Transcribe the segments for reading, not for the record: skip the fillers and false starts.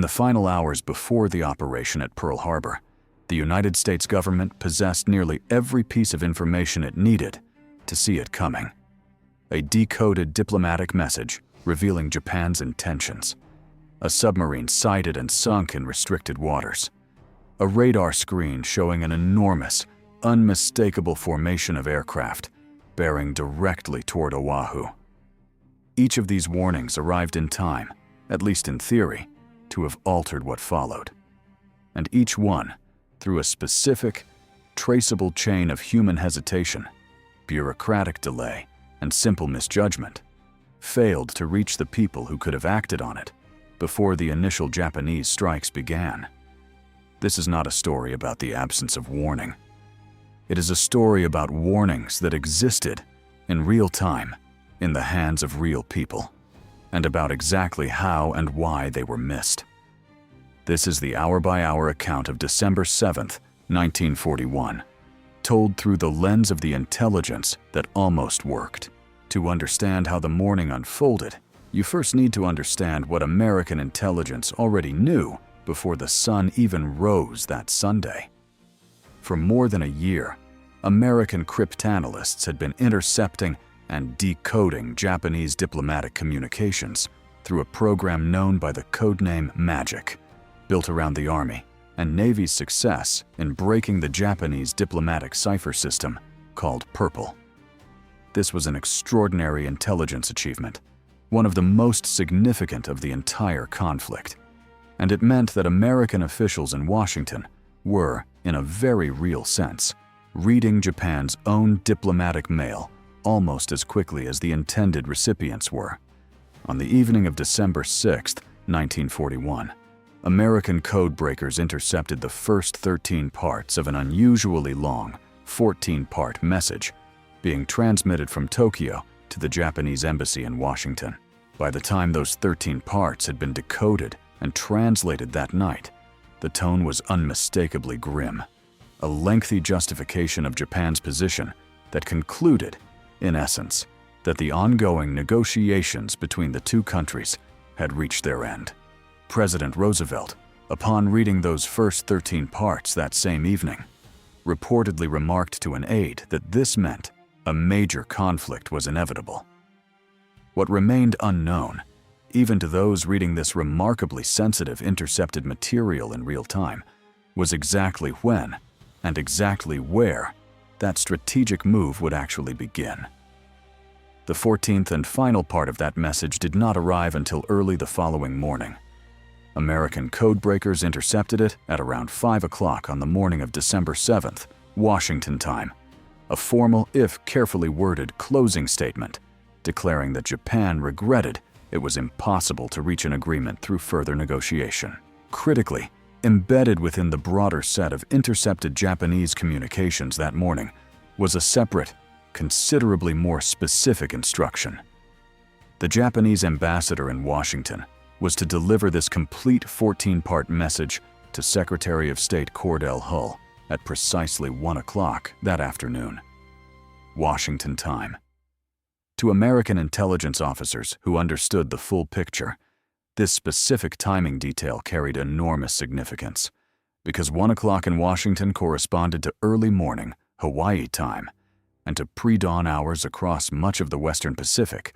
the final hours before the operation at Pearl Harbor, the United States government possessed nearly every piece of information it needed to see it coming. A decoded diplomatic message revealing Japan's intentions, a submarine sighted and sunk in restricted waters, a radar screen showing an enormous, unmistakable formation of aircraft bearing directly toward Oahu. Each of these warnings arrived in time, at least in theory, to have altered what followed. And each one, through a specific, traceable chain of human hesitation, bureaucratic delay, and simple misjudgment, failed to reach the people who could have acted on it before the initial Japanese strikes began. This is not a story about the absence of warning. It is a story about warnings that existed in real time in the hands of real people, and about exactly how and why they were missed. This is the hour-by-hour account of December 7th, 1941, told through the lens of the intelligence that almost worked. To understand how the morning unfolded, you first need to understand what American intelligence already knew before the sun even rose that Sunday. For more than a year, American cryptanalysts had been intercepting and decoding Japanese diplomatic communications through a program known by the codename Magic, built around the Army and Navy's success in breaking the Japanese diplomatic cipher system called Purple. This was an extraordinary intelligence achievement, one of the most significant of the entire conflict, and it meant that American officials in Washington were, in a very real sense, reading Japan's own diplomatic mail almost as quickly as the intended recipients were. On the evening of December 6, 1941, American codebreakers intercepted the first 13 parts of an unusually long, 14-part message being transmitted from Tokyo to the Japanese embassy in Washington. By the time those 13 parts had been decoded and translated that night, the tone was unmistakably grim, a lengthy justification of Japan's position that concluded, in essence, that the ongoing negotiations between the two countries had reached their end. President Roosevelt, upon reading those first 13 parts that same evening, reportedly remarked to an aide that this meant a major conflict was inevitable. What remained unknown, even to those reading this remarkably sensitive intercepted material in real time, was exactly when and exactly where that strategic move would actually begin. The 14th and final part of that message did not arrive until early the following morning. American codebreakers intercepted it at around 5 o'clock on the morning of December 7th, Washington time, a formal, if carefully worded, closing statement declaring that Japan regretted it was impossible to reach an agreement through further negotiation. Critically, embedded within the broader set of intercepted Japanese communications that morning was a separate, considerably more specific instruction. The Japanese ambassador in Washington was to deliver this complete 14-part message to Secretary of State Cordell Hull at precisely 1 o'clock that afternoon, Washington time. To American intelligence officers who understood the full picture, this specific timing detail carried enormous significance, because 1 o'clock in Washington corresponded to early morning, Hawaii time, and to pre-dawn hours across much of the Western Pacific,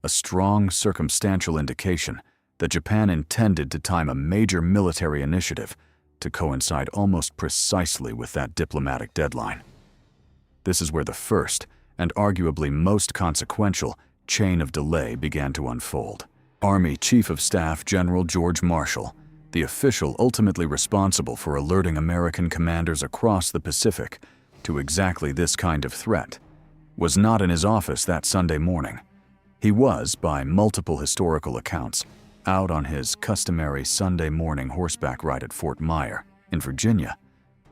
a strong circumstantial indication that Japan intended to time a major military initiative to coincide almost precisely with that diplomatic deadline. This is where the first, and arguably most consequential, chain of delay began to unfold. Army Chief of Staff General George Marshall, the official ultimately responsible for alerting American commanders across the Pacific to exactly this kind of threat, was not in his office that Sunday morning. He was, by multiple historical accounts, out on his customary Sunday morning horseback ride at Fort Myer, in Virginia,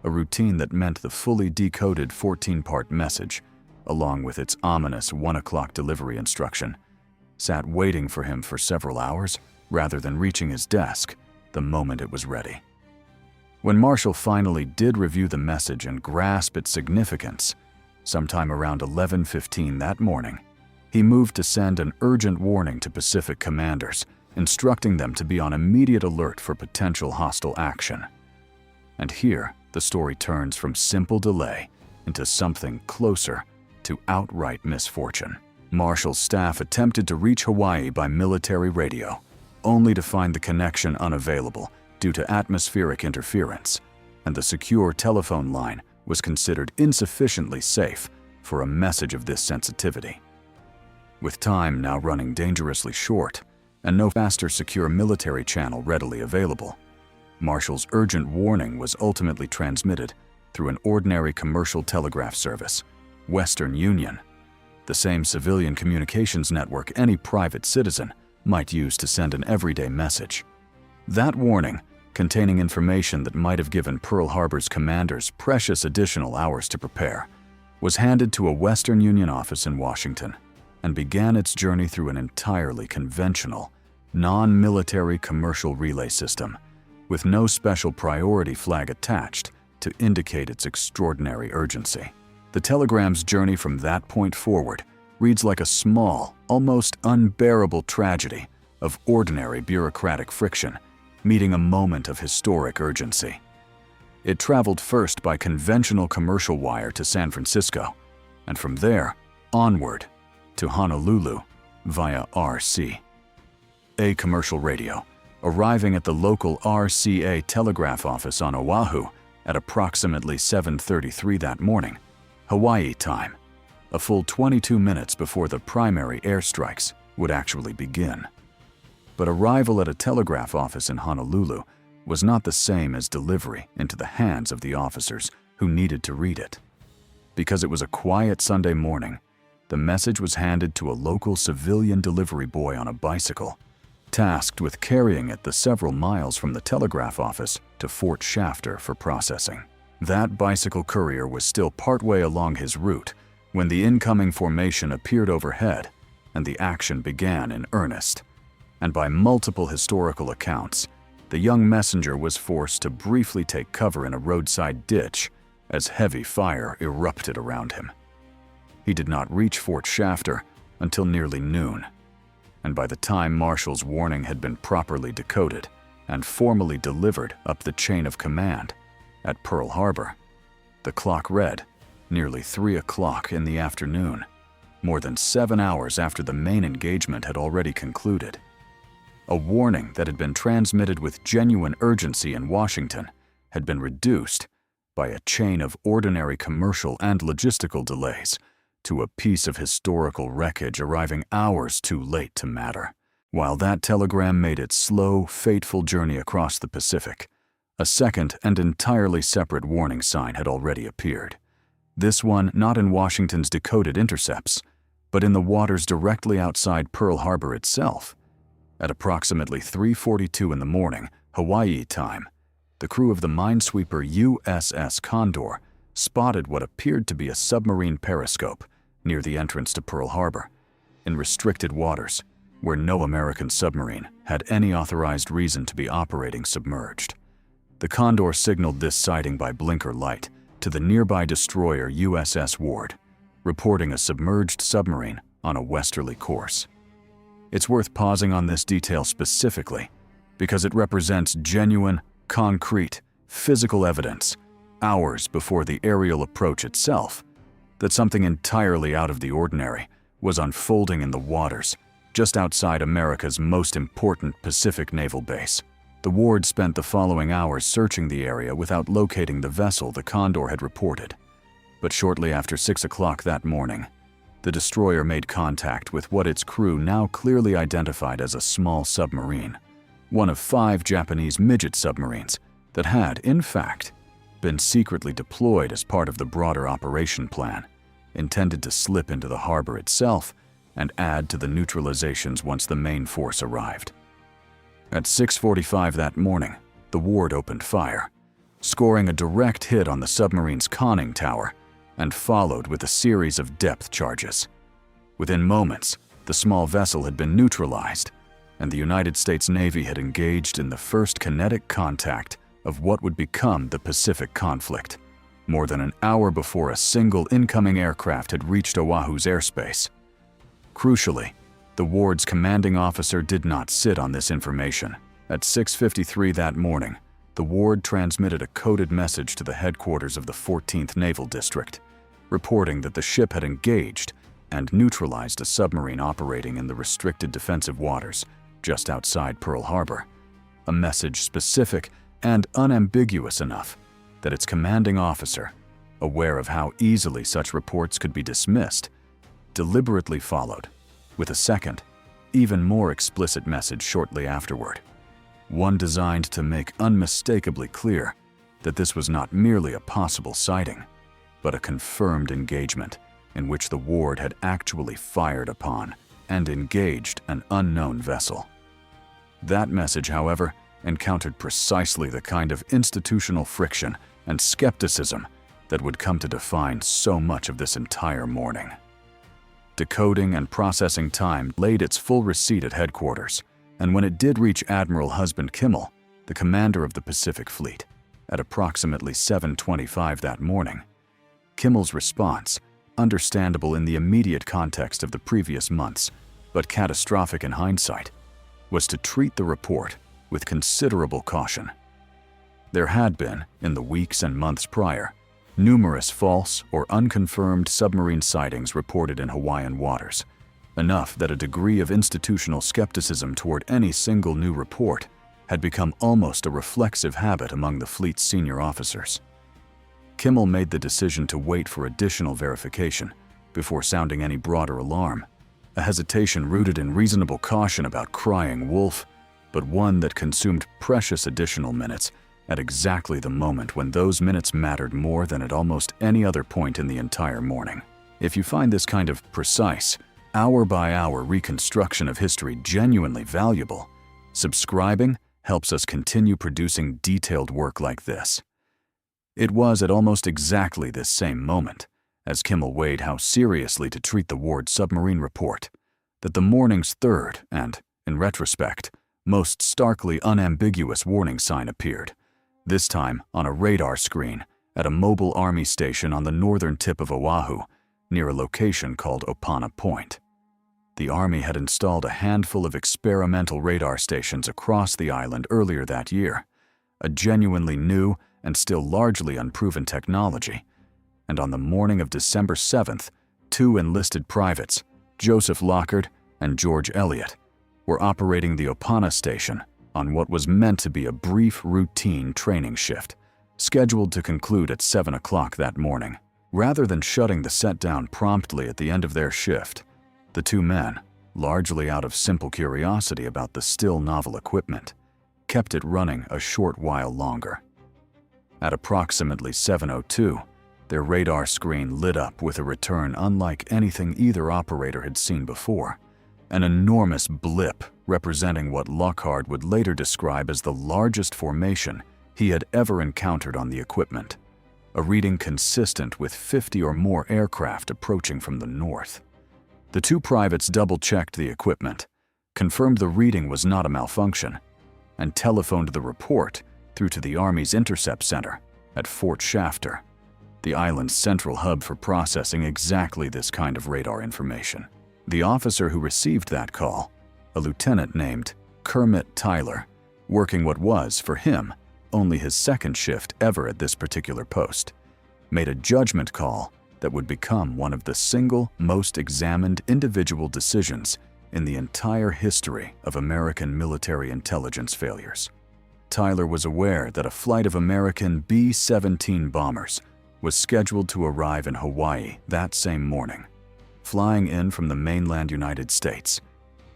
a routine that meant the fully decoded 14-part message, along with its ominous 1 o'clock delivery instruction, sat waiting for him for several hours rather than reaching his desk the moment it was ready. When Marshall finally did review the message and grasp its significance, sometime around 11:15 that morning, he moved to send an urgent warning to Pacific commanders instructing them to be on immediate alert for potential hostile action. And here, the story turns from simple delay into something closer to outright misfortune. Marshall's staff attempted to reach Hawaii by military radio, only to find the connection unavailable due to atmospheric interference, and the secure telephone line was considered insufficiently safe for a message of this sensitivity. With time now running dangerously short and no faster secure military channel readily available, Marshall's urgent warning was ultimately transmitted through an ordinary commercial telegraph service, Western Union, the same civilian communications network any private citizen might use to send an everyday message. That warning, containing information that might have given Pearl Harbor's commanders precious additional hours to prepare, was handed to a Western Union office in Washington and began its journey through an entirely conventional, non-military commercial relay system, with no special priority flag attached to indicate its extraordinary urgency. The telegram's journey from that point forward reads like a small, almost unbearable tragedy of ordinary bureaucratic friction meeting a moment of historic urgency. It traveled first by conventional commercial wire to San Francisco, and from there, onward to Honolulu via RCA commercial radio, arriving at the local RCA telegraph office on Oahu at approximately 7:33 that morning, Hawaii time, a full 22 minutes before the primary airstrikes would actually begin. But arrival at a telegraph office in Honolulu was not the same as delivery into the hands of the officers who needed to read it. Because it was a quiet Sunday morning, the message was handed to a local civilian delivery boy on a bicycle, tasked with carrying it the several miles from the telegraph office to Fort Shafter for processing. That bicycle courier was still partway along his route when the incoming formation appeared overhead and the action began in earnest. And by multiple historical accounts, the young messenger was forced to briefly take cover in a roadside ditch as heavy fire erupted around him. He did not reach Fort Shafter until nearly noon, and by the time Marshall's warning had been properly decoded and formally delivered up the chain of command at Pearl Harbor, the clock read nearly 3 o'clock in the afternoon, more than 7 hours after the main engagement had already concluded. A warning that had been transmitted with genuine urgency in Washington had been reduced by a chain of ordinary commercial and logistical delays to a piece of historical wreckage arriving hours too late to matter. While that telegram made its slow, fateful journey across the Pacific, a second and entirely separate warning sign had already appeared. This one not in Washington's decoded intercepts, but in the waters directly outside Pearl Harbor itself. At approximately 3:42 in the morning, Hawaii time, the crew of the minesweeper USS Condor spotted what appeared to be a submarine periscope near the entrance to Pearl Harbor, in restricted waters where no American submarine had any authorized reason to be operating submerged. The Condor signaled this sighting by blinker light to the nearby destroyer USS Ward, reporting a submerged submarine on a westerly course. It's worth pausing on this detail specifically because it represents genuine, concrete, physical evidence, hours before the aerial approach itself, that something entirely out of the ordinary was unfolding in the waters just outside America's most important Pacific naval base. The Ward spent the following hours searching the area without locating the vessel the Condor had reported. But shortly after 6 o'clock that morning, the destroyer made contact with what its crew now clearly identified as a small submarine, one of 5 Japanese midget submarines that had, in fact, been secretly deployed as part of the broader operation plan, intended to slip into the harbor itself and add to the neutralizations once the main force arrived. At 6:45 that morning, the Ward opened fire, scoring a direct hit on the submarine's conning tower and followed with a series of depth charges. Within moments, the small vessel had been neutralized, and the United States Navy had engaged in the first kinetic contact of what would become the Pacific conflict, more than an hour before a single incoming aircraft had reached Oahu's airspace. Crucially, The ward's commanding officer did not sit on this information. At 6:53 that morning, the ward transmitted a coded message to the headquarters of the 14th Naval District, reporting that the ship had engaged and neutralized a submarine operating in the restricted defensive waters just outside Pearl Harbor. A message specific and unambiguous enough that its commanding officer, aware of how easily such reports could be dismissed, deliberately followed with a second, even more explicit message shortly afterward. One designed to make unmistakably clear that this was not merely a possible sighting, but a confirmed engagement in which the ward had actually fired upon and engaged an unknown vessel. That message, however, encountered precisely the kind of institutional friction and skepticism that would come to define so much of this entire morning. Decoding and processing time laid its full receipt at headquarters, and when it did reach Admiral Husband Kimmel, the commander of the Pacific Fleet, at approximately 7:25 that morning, Kimmel's response, understandable in the immediate context of the previous months, but catastrophic in hindsight, was to treat the report with considerable caution. There had been, in the weeks and months prior, numerous false or unconfirmed submarine sightings reported in Hawaiian waters, enough that a degree of institutional skepticism toward any single new report had become almost a reflexive habit among the fleet's senior officers. Kimmel made the decision to wait for additional verification before sounding any broader alarm, a hesitation rooted in reasonable caution about crying wolf, but one that consumed precious additional minutes at exactly the moment when those minutes mattered more than at almost any other point in the entire morning. If you find this kind of precise, hour-by-hour reconstruction of history genuinely valuable, subscribing helps us continue producing detailed work like this. It was at almost exactly this same moment, as Kimmel weighed how seriously to treat the ward submarine report, that the morning's third and, in retrospect, most starkly unambiguous warning sign appeared, this time on a radar screen at a mobile Army station on the northern tip of Oahu, near a location called Opana Point. The Army had installed a handful of experimental radar stations across the island earlier that year, a genuinely new and still largely unproven technology, and on the morning of December 7th, two enlisted privates, Joseph Lockard and George Elliott, were operating the Opana station on what was meant to be a brief routine training shift, scheduled to conclude at 7 o'clock that morning. Rather than shutting the set down promptly at the end of their shift, the two men, largely out of simple curiosity about the still novel equipment, kept it running a short while longer. At approximately 7:02, their radar screen lit up with a return unlike anything either operator had seen before, an enormous blip representing what Lockhart would later describe as the largest formation he had ever encountered on the equipment, a reading consistent with 50 or more aircraft approaching from the north. The two privates double-checked the equipment, confirmed the reading was not a malfunction, and telephoned the report through to the Army's Intercept Center at Fort Shafter, the island's central hub for processing exactly this kind of radar information. The officer who received that call, a lieutenant named Kermit Tyler, working what was, for him, only his second shift ever at this particular post, made a judgment call that would become one of the single most examined individual decisions in the entire history of American military intelligence failures. Tyler was aware that a flight of American B-17 bombers was scheduled to arrive in Hawaii that same morning, flying in from the mainland United States,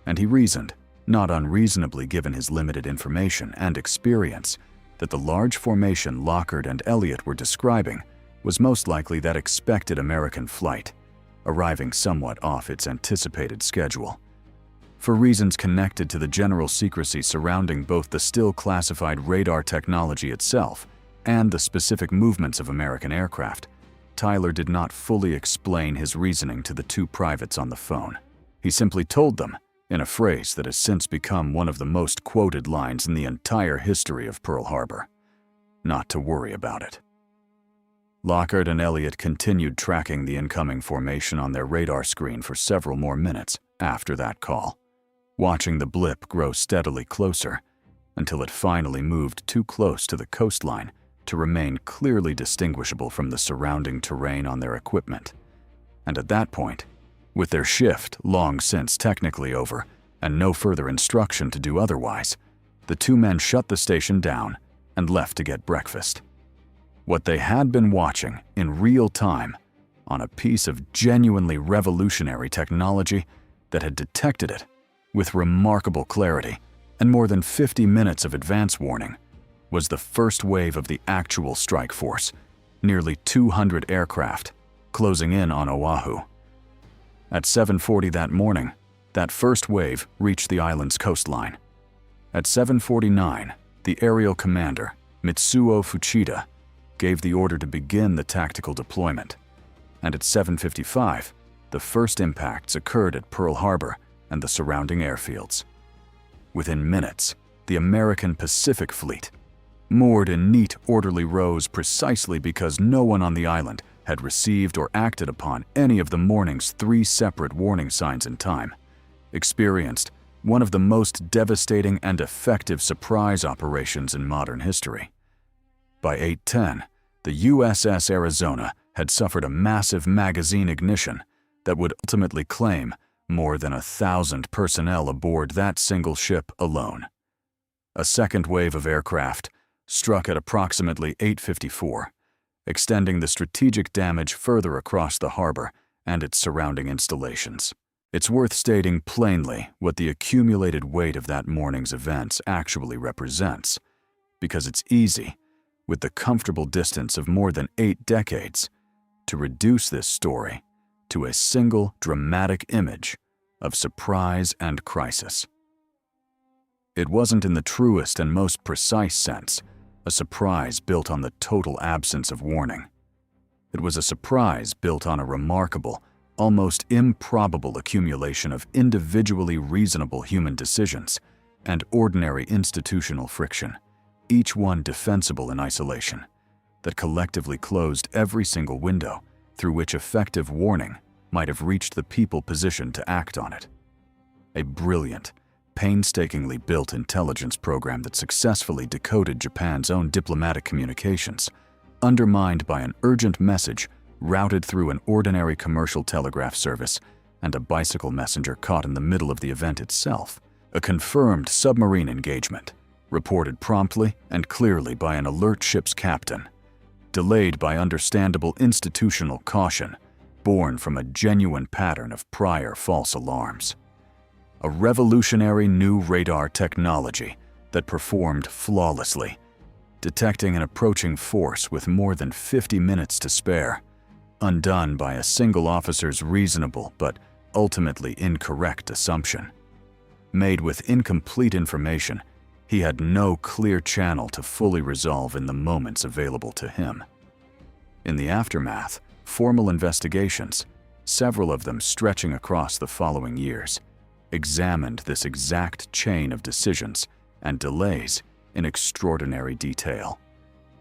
and he reasoned, not unreasonably given his limited information and experience, that the large formation Lockard and Elliott were describing was most likely that expected American flight, arriving somewhat off its anticipated schedule. For reasons connected to the general secrecy surrounding both the still classified radar technology itself and the specific movements of American aircraft, Tyler did not fully explain his reasoning to the two privates on the phone. He simply told them, in a phrase that has since become one of the most quoted lines in the entire history of Pearl Harbor, not to worry about it. Lockard and Elliott continued tracking the incoming formation on their radar screen for several more minutes after that call, watching the blip grow steadily closer until it finally moved too close to the coastline to remain clearly distinguishable from the surrounding terrain on their equipment. And at that point, with their shift long since technically over and no further instruction to do otherwise, the two men shut the station down and left to get breakfast. What they had been watching in real time on a piece of genuinely revolutionary technology that had detected it with remarkable clarity and more than 50 minutes of advance warning was the first wave of the actual strike force, nearly 200 aircraft, closing in on Oahu. At 7:40 that morning, that first wave reached the island's coastline. At 7:49, the aerial commander, Mitsuo Fuchida, gave the order to begin the tactical deployment. And at 7:55, the first impacts occurred at Pearl Harbor and the surrounding airfields. Within minutes, the American Pacific Fleet, moored in neat, orderly rows precisely because no one on the island had received or acted upon any of the morning's 3 separate warning signs in time, experienced one of the most devastating and effective surprise operations in modern history. By 8:10, the USS Arizona had suffered a massive magazine ignition that would ultimately claim more than 1,000 personnel aboard that single ship alone. A second wave of aircraft struck at approximately 8:54, extending the strategic damage further across the harbor and its surrounding installations. It's worth stating plainly what the accumulated weight of that morning's events actually represents, because it's easy, with the comfortable distance of more than 8 decades, to reduce this story to a single dramatic image of surprise and crisis. It wasn't in the truest and most precise sense a surprise built on the total absence of warning. It was a surprise built on a remarkable, almost improbable accumulation of individually reasonable human decisions and ordinary institutional friction, each one defensible in isolation, that collectively closed every single window through which effective warning might have reached the people positioned to act on it. A brilliant, painstakingly built intelligence program that successfully decoded Japan's own diplomatic communications, undermined by an urgent message routed through an ordinary commercial telegraph service and a bicycle messenger caught in the middle of the event itself. A confirmed submarine engagement, reported promptly and clearly by an alert ship's captain, delayed by understandable institutional caution, born from a genuine pattern of prior false alarms. A revolutionary new radar technology that performed flawlessly, detecting an approaching force with more than 50 minutes to spare, undone by a single officer's reasonable but ultimately incorrect assumption. Made with incomplete information he had no clear channel to fully resolve in the moments available to him. In the aftermath, formal investigations, several of them stretching across the following years, examined this exact chain of decisions and delays in extraordinary detail,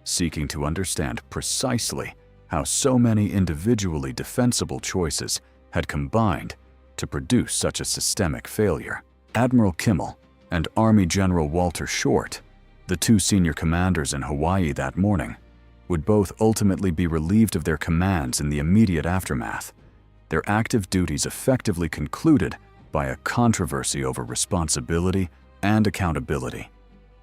seeking to understand precisely how so many individually defensible choices had combined to produce such a systemic failure. Admiral Kimmel and Army General Walter Short, the 2 senior commanders in Hawaii that morning, would both ultimately be relieved of their commands in the immediate aftermath, their active duties effectively concluded by a controversy over responsibility and accountability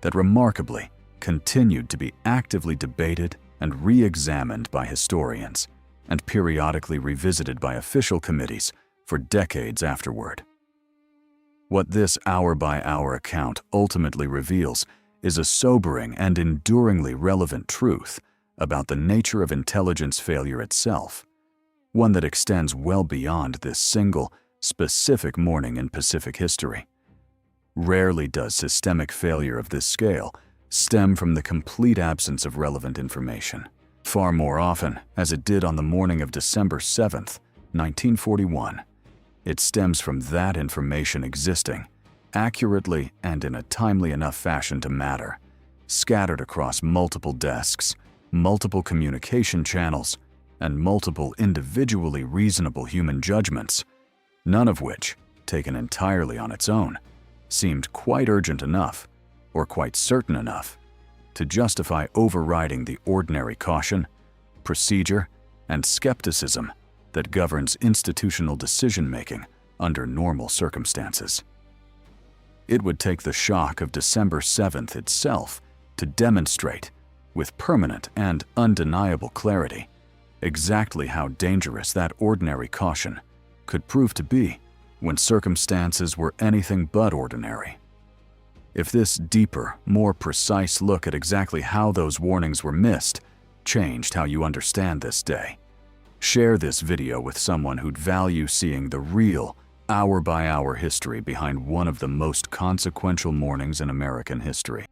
that remarkably continued to be actively debated and re-examined by historians and periodically revisited by official committees for decades afterward. What this hour-by-hour account ultimately reveals is a sobering and enduringly relevant truth about the nature of intelligence failure itself, one that extends well beyond this single, specific morning in Pacific history. Rarely does systemic failure of this scale stem from the complete absence of relevant information. Far more often, as it did on the morning of December 7th, 1941, it stems from that information existing, accurately and in a timely enough fashion to matter, scattered across multiple desks, multiple communication channels, and multiple individually reasonable human judgments, none of which taken entirely on its own, seemed quite urgent enough, or quite certain enough, to justify overriding the ordinary caution, procedure, and skepticism that governs institutional decision-making under normal circumstances. It would take the shock of December 7th itself to demonstrate, with permanent and undeniable clarity, exactly how dangerous that ordinary caution could prove to be when circumstances were anything but ordinary. If this deeper, more precise look at exactly how those warnings were missed changed how you understand this day, share this video with someone who'd value seeing the real, hour-by-hour history behind one of the most consequential mornings in American history.